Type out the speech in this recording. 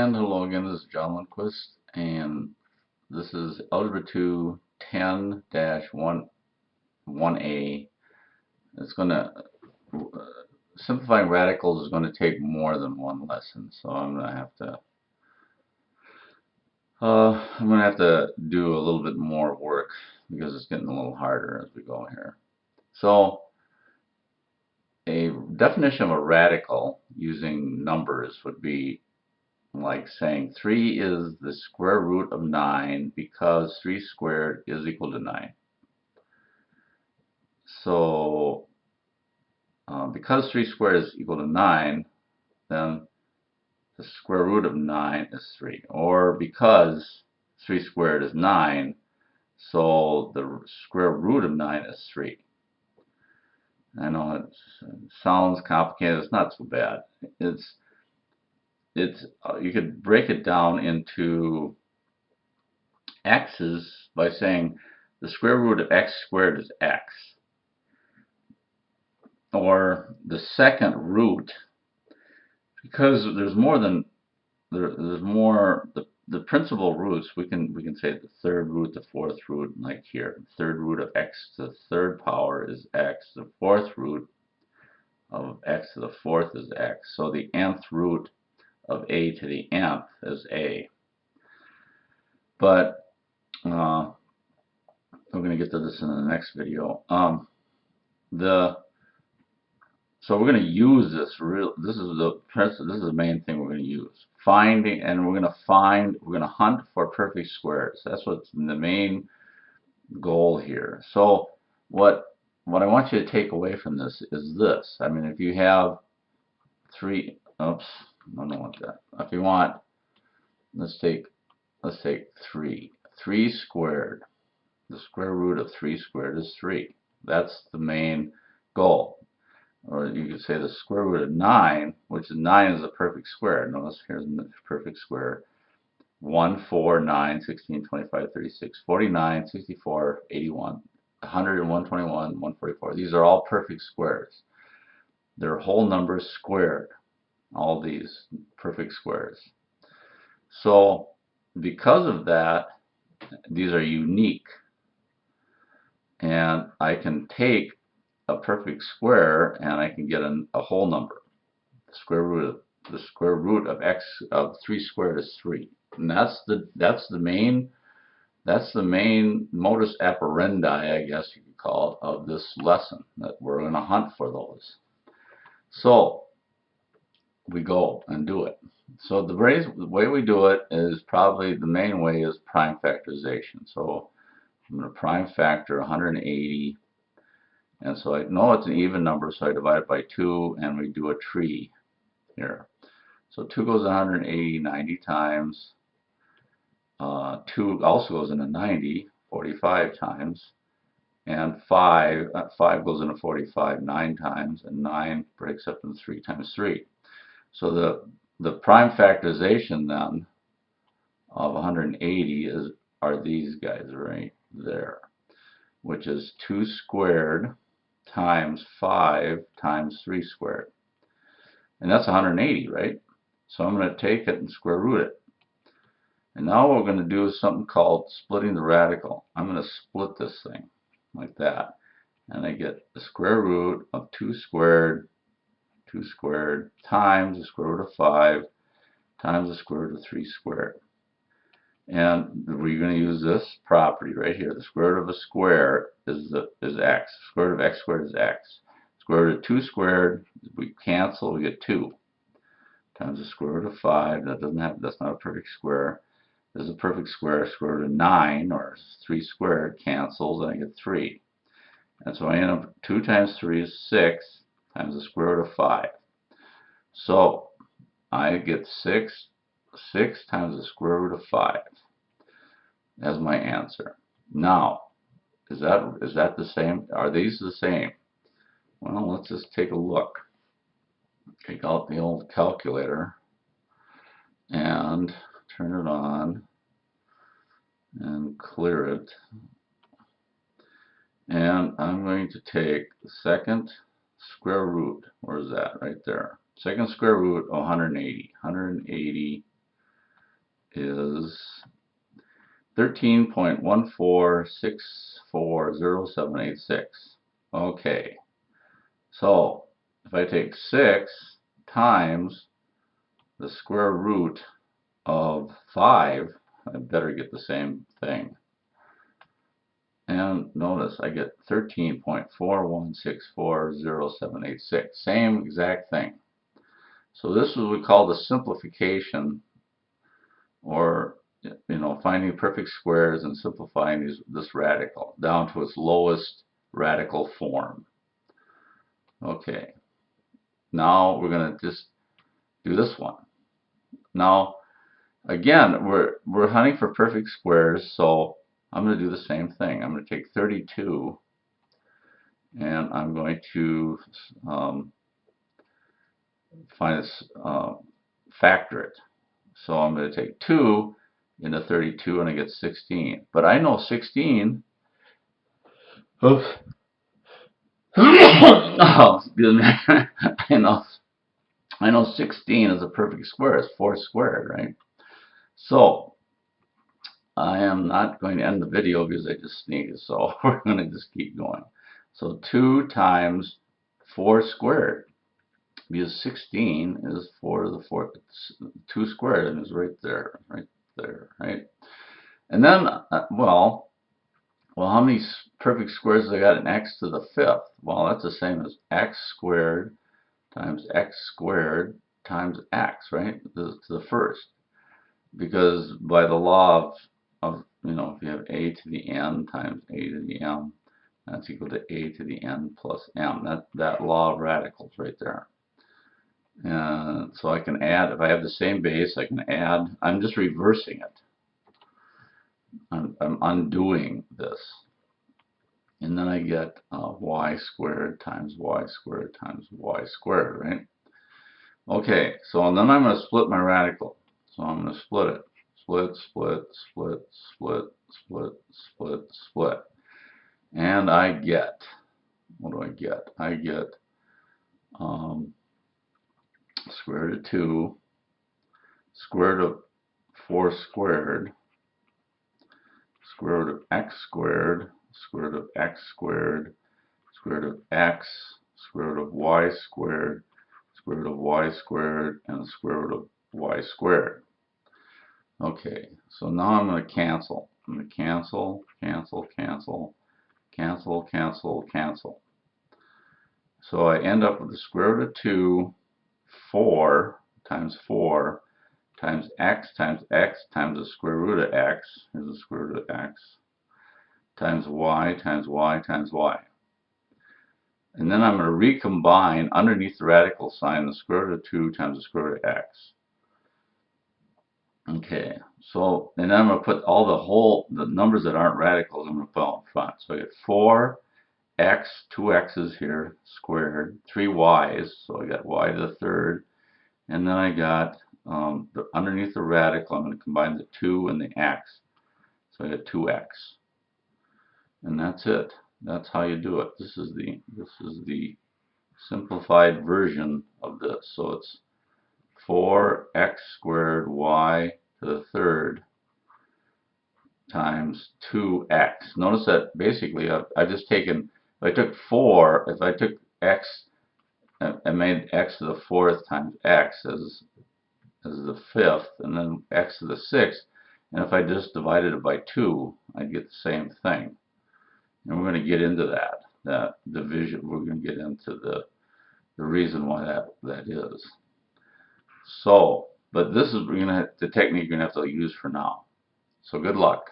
And hello again, this is John Lundquist, and this is Algebra 2 10-1A. It's going to, simplifying radicals is going to take more than one lesson, so I'm going to have to do a little bit more work because it's getting a little harder as we go here. So, a definition of a radical using numbers would be like saying 3 is the square root of 9 because 3 squared is equal to 9. So because 3 squared is equal to 9, then the square root of 9 is 3. Or because 3 squared is 9, so the square root of 9 is 3. I know it sounds complicated. It's not so bad. You could break it down into x's by saying the square root of x squared is x, or the second root, because there's more the principal roots. We can say the third root, the fourth root, like here. The third root of x to the third power is x. The fourth root of x to the fourth is x. So the nth root of a to the nth is a. But we're going to get to this in the next video. So we're going to use this. This is the main thing we're going to use. Finding, and we're going to hunt for perfect squares. That's what's the main goal here. So what I want you to take away from this is this. I mean, if you have three, oops, I don't want that. If you want, let's take 3. 3 squared. The square root of 3 squared is 3. That's the main goal. Or you could say the square root of 9, which is 9 is a perfect square. Notice here's the perfect square. 1, 4, 9, 16, 25, 36, 49, 64, 81, 100, 121, 144. These are all perfect squares. They're whole numbers squared. All these perfect squares. So because of that, these are unique. And I can take a perfect square and I can get a whole number. The square root of x of 3 squared is 3. And that's the main modus operandi, I guess you could call it, of this lesson, that we're going to hunt for those. So we go and do it. So the way we do it is probably the main way is prime factorization. So I'm going to prime factor 180. And so I know it's an even number, so I divide it by 2, and we do a tree here. So 2 goes 180 90 times. 2 also goes into 90 45 times. And 5 goes into 45 9 times, and 9 breaks up into 3 times 3. So the prime factorization then of 180 are these guys right there, which is 2 squared times 5 times 3 squared. And that's 180, right? So I'm going to take it and square root it. And now what we're going to do is something called splitting the radical. I'm going to split this thing like that. And I get the square root of 2 squared times the square root of 5 times the square root of 3 squared. And we're going to use this property right here. The square root of a square is x. The square root of x squared is x. Square root of 2 squared, we cancel, we get 2 times the square root of 5. That's not a perfect square. This is a perfect square. Square root of 9, or 3 squared, cancels, and I get 3. And so I end up 2 times 3 is 6 times the square root of 5. So I get 6 times the square root of 5 as my answer. Now, is that the same? Are these the same? Well, let's just take a look. Take out the old calculator and turn it on and clear it. And I'm going to take the second square root. Where is that? Right there. Second square root of 180. 180 is 13.14640786. Okay, so if I take 6 times the square root of 5, I better get the same thing. And notice I get 13.41640786. Same exact thing. So this is what we call the simplification, or finding perfect squares and simplifying this radical down to its lowest radical form. Okay, now we're going to just do this one. Now again, we're hunting for perfect squares, so I'm going to do the same thing. I'm going to take 32 and I'm going to factor it. So I'm going to take 2 into 32 and I get 16. But I know 16. Oops. Oh, excuse me. I know 16 is a perfect square. It's 4 squared, right? So I am not going to end the video because I just sneezed. So we're going to just keep going. So 2 times 4 squared, because 16 is 4 to the 4th. 2 squared, and it's right there, right? And then, well, how many perfect squares have I got in x to the 5th? Well, that's the same as x squared times x squared times x, right? To the first. Because by the law of if you have a to the n times a to the m, that's equal to a to the n plus m. That law of radicals right there. And so I can add, if I have the same base, I can add. I'm just reversing it. I'm undoing this. And then I get y squared times y squared times y squared, right? Okay, so then I'm going to split my radical. So I'm going to split it. Split, split, split, split, split, split, split. And I get, what do I get? I get square root of 2, square root of 4 squared, square root of x squared, square root of x squared, square root of x, square root of y squared, square root of y squared, and the square root of y squared. Okay, so now I'm going to cancel. I'm going to cancel, cancel, cancel, cancel, cancel, cancel. So I end up with the square root of 2, 4 times 4 times x times the square root of x, here's the square root of x, times y times y times y. And then I'm going to recombine underneath the radical sign the square root of 2 times the square root of x. Okay, so, and then I'm going to put all the numbers that aren't radicals, I'm going to put out in front. So I get 4x, 2 x's here, squared, 3 y's, so I got y to the third, and then I got, underneath the radical, I'm going to combine the 2 and the x, so I get 2x. And that's it. That's how you do it. This is the simplified version of this. So it's 4x squared y to the third times 2x. Notice that basically I've just taken, if I took 4, if I took x, I made x to the 4th times x as the 5th, and then x to the 6th, and if I just divided it by 2, I'd get the same thing. And we're going to get into that division. We're going to get into the reason why that is. So, but this is the technique you're going to have to use for now. So good luck.